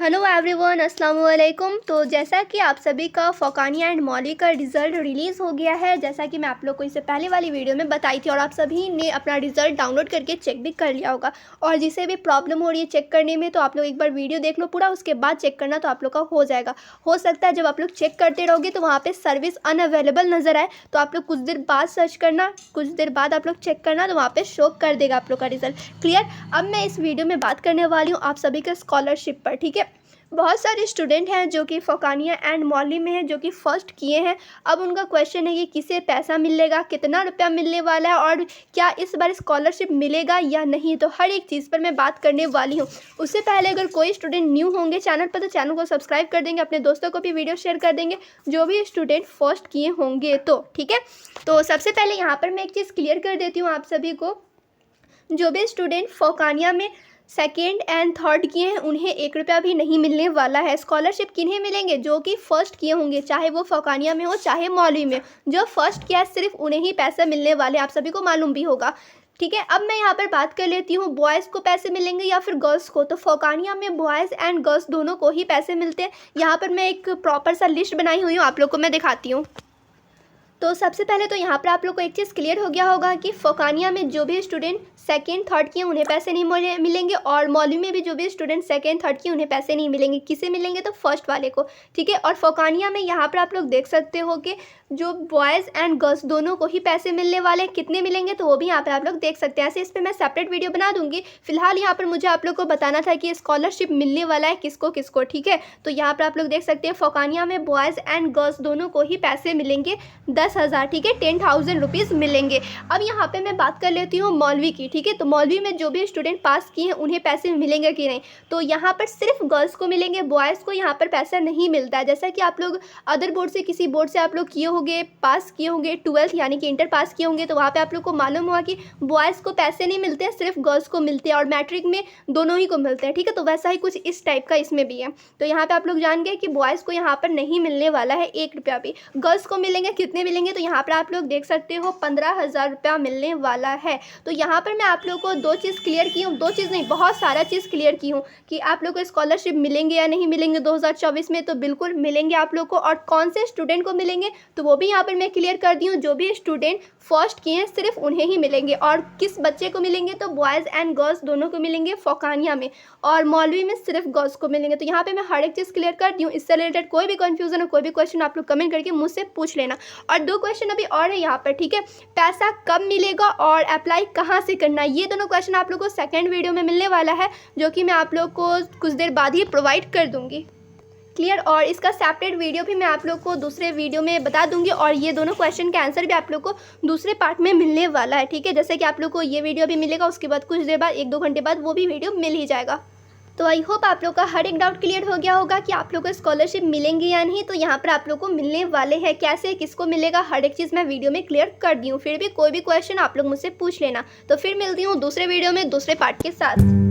Hello everyone, अस्सलाम वालेकुम। तो जैसा कि आप सभी का फ़ौकानिया एंड मौलवी का रिज़ल्ट रिलीज़ हो गया है, जैसा कि मैं आप लोग को इससे पहले वाली वीडियो में बताई थी और आप सभी ने अपना रिज़ल्ट डाउनलोड करके चेक भी कर लिया होगा। और जिसे भी प्रॉब्लम हो रही है चेक करने में, तो आप लोग एक बार वीडियो देख लो पूरा, उसके बाद चेक करना, तो आप लोग का हो जाएगा। हो सकता है जब आप लोग चेक करते रहोगे तो वहाँ पर सर्विस अनअवेलेबल नज़र आए, तो आप लोग कुछ देर बाद सर्च करना, कुछ देर बाद आप लोग चेक करना, तो वहाँ पर शो कर देगा आप लोग का रिज़ल्ट। क्लियर। अब मैं इस वीडियो में बात करने वाली हूँ आप सभी के स्कॉलरशिप पर। ठीक है, बहुत सारे स्टूडेंट हैं जो कि फ़ौकानिया एंड मौलवी में हैं, जो कि फ़र्स्ट किए हैं। अब उनका क्वेश्चन है कि किसे पैसा मिलेगा, कितना रुपया मिलने वाला है और क्या इस बार स्कॉलरशिप मिलेगा या नहीं। तो हर एक चीज़ पर मैं बात करने वाली हूँ। उससे पहले अगर कोई स्टूडेंट न्यू होंगे चैनल पर, तो चैनल को सब्सक्राइब कर देंगे, अपने दोस्तों को भी वीडियो शेयर कर देंगे जो भी स्टूडेंट फर्स्ट किए होंगे। तो ठीक है, तो सबसे पहले यहाँ पर मैं एक चीज़ क्लियर कर देती हूँ आप सभी को। जो भी स्टूडेंट फ़ौकानिया में सेकेंड एंड थर्ड किए हैं उन्हें 1 रुपया भी नहीं मिलने वाला है। स्कॉलरशिप किन्हें मिलेंगे? जो कि फ़र्स्ट किए होंगे, चाहे वो फ़ौकानिया में हो चाहे मौलवी में। जो फर्स्ट किया है सिर्फ उन्हें ही पैसे मिलने वाले, आप सभी को मालूम भी होगा। ठीक है, अब मैं यहाँ पर बात कर लेती हूँ बॉयज़ को पैसे मिलेंगे या फिर गर्ल्स को। तो फ़ौकानिया में बॉयज़ एंड गर्ल्स दोनों को ही पैसे मिलते हैं। यहाँ पर मैं एक प्रॉपर सा लिस्ट बनाई हुई हूँ, आप लोग को मैं दिखाती हूँ। तो सबसे पहले तो यहाँ पर आप लोग को एक चीज़ क्लियर हो गया होगा कि फ़ौकानिया में जो भी स्टूडेंट सेकेंड थर्ड किए उन्हें पैसे नहीं मिलेंगे, और मौलवी में भी जो भी स्टूडेंट सेकेंड थर्ड किए उन्हें पैसे नहीं मिलेंगे। किसे मिलेंगे? तो फर्स्ट वाले को। ठीक है, और फ़ौकानिया में यहाँ पर आप लोग देख सकते हो कि जो बॉयज़ एंड गर्ल्स दोनों को ही पैसे मिलने वाले, कितने मिलेंगे तो वो भी यहाँ पर आप लोग देख सकते हैं। ऐसे इस पर मैं सेपरेट वीडियो बना दूँगी। फिलहाल यहाँ पर मुझे आप लोग को बताना था कि स्कॉलरशिप मिलने वाला है किसको किसको। ठीक है, तो यहाँ पर आप लोग देख सकते हैं फ़ौकानिया में बॉयज़ एंड गर्ल्स दोनों को ही पैसे मिलेंगे 10,000। ठीक है, 10,000 रुपीज़ मिलेंगे। अब यहाँ पे मैं बात कर लेती हूँ मौलवी की। ठीक है, तो मौलवी में जो भी स्टूडेंट पास किए हैं उन्हें पैसे मिलेंगे कि नहीं। तो यहाँ पर सिर्फ गर्ल्स को मिलेंगे, बॉयज़ को यहाँ पर पैसा नहीं मिलता है। जैसा कि आप लोग अदर बोर्ड से, किसी बोर्ड से आप लोग किए होंगे, पास किए होंगे 12th यानी कि इंटर पास किए होंगे, तो वहाँ पर आप लोग को मालूम हुआ कि बॉयज़ को पैसे नहीं मिलते हैं, सिर्फ गर्ल्स को मिलते हैं, और मैट्रिक में दोनों ही को मिलते हैं। ठीक है, तो वैसा ही कुछ इस टाइप का इसमें भी है। तो यहाँ पर आप लोग जान गए कि बॉयज़ को यहाँ पर नहीं मिलने वाला है 1 रुपया भी। गर्ल्स को मिलेंगे, कितने मिलेंगे? तो यहाँ पर आप लोग देख सकते हो 15,000 रुपया मिलने वाला है। तो यहाँ पर मैं आप लोग को दो चीज़ क्लियर की हूँ, दो चीज़ नहीं बहुत सारा चीज़ क्लियर की हूँ कि आप लोग को स्कॉलरशिप मिलेंगे या नहीं मिलेंगे 2024 में। तो बिल्कुल मिलेंगे आप लोग को, और कौन से स्टूडेंट को मिलेंगे तो वो भी यहाँ पर मैं क्लियर कर दी हूँ। जो भी स्टूडेंट फर्स्ट किए हैं सिर्फ उन्हें ही मिलेंगे। और किस बच्चे को मिलेंगे? तो बॉयज़ एंड गर्ल्स दोनों को मिलेंगे फ़ौकानिया में, और मौलवी में सिर्फ गर्ल्स को मिलेंगे। तो यहाँ पे मैं हर एक चीज़ क्लियर कर दी हूँ। इससे रिलेटेड कोई भी कन्फ्यूज़न हो, कोई भी क्वेश्चन आप लोग कमेंट करके मुझसे पूछ लेना। और दो क्वेश्चन अभी और है यहाँ पर। ठीक है, पैसा कब मिलेगा और अप्लाई कहाँ से करना है, ये दोनों क्वेश्चन आप लोग को सेकंड वीडियो में मिलने वाला है, जो कि मैं आप लोग को कुछ देर बाद ही प्रोवाइड कर दूंगी। क्लियर। और इसका सेपरेट वीडियो भी मैं आप लोग को दूसरे वीडियो में बता दूंगी, और ये दोनों क्वेश्चन का आंसर भी आप लोग को दूसरे पार्ट में मिलने वाला है। ठीक है, जैसे कि आप लोग को ये वीडियो भी मिलेगा, उसके बाद कुछ देर बाद 1-2 घंटे बाद वो भी वीडियो मिल ही जाएगा। तो आई होप आप लोग का हर एक डाउट क्लियर हो गया होगा कि आप लोग को स्कॉलरशिप मिलेंगे या नहीं। तो यहाँ पर आप लोग को मिलने वाले हैं, कैसे, किसको मिलेगा, हर एक चीज़ मैं वीडियो में क्लियर कर दी हूँ। फिर भी कोई भी क्वेश्चन आप लोग मुझसे पूछ लेना। तो फिर मिलती हूँ दूसरे वीडियो में दूसरे पार्ट के साथ।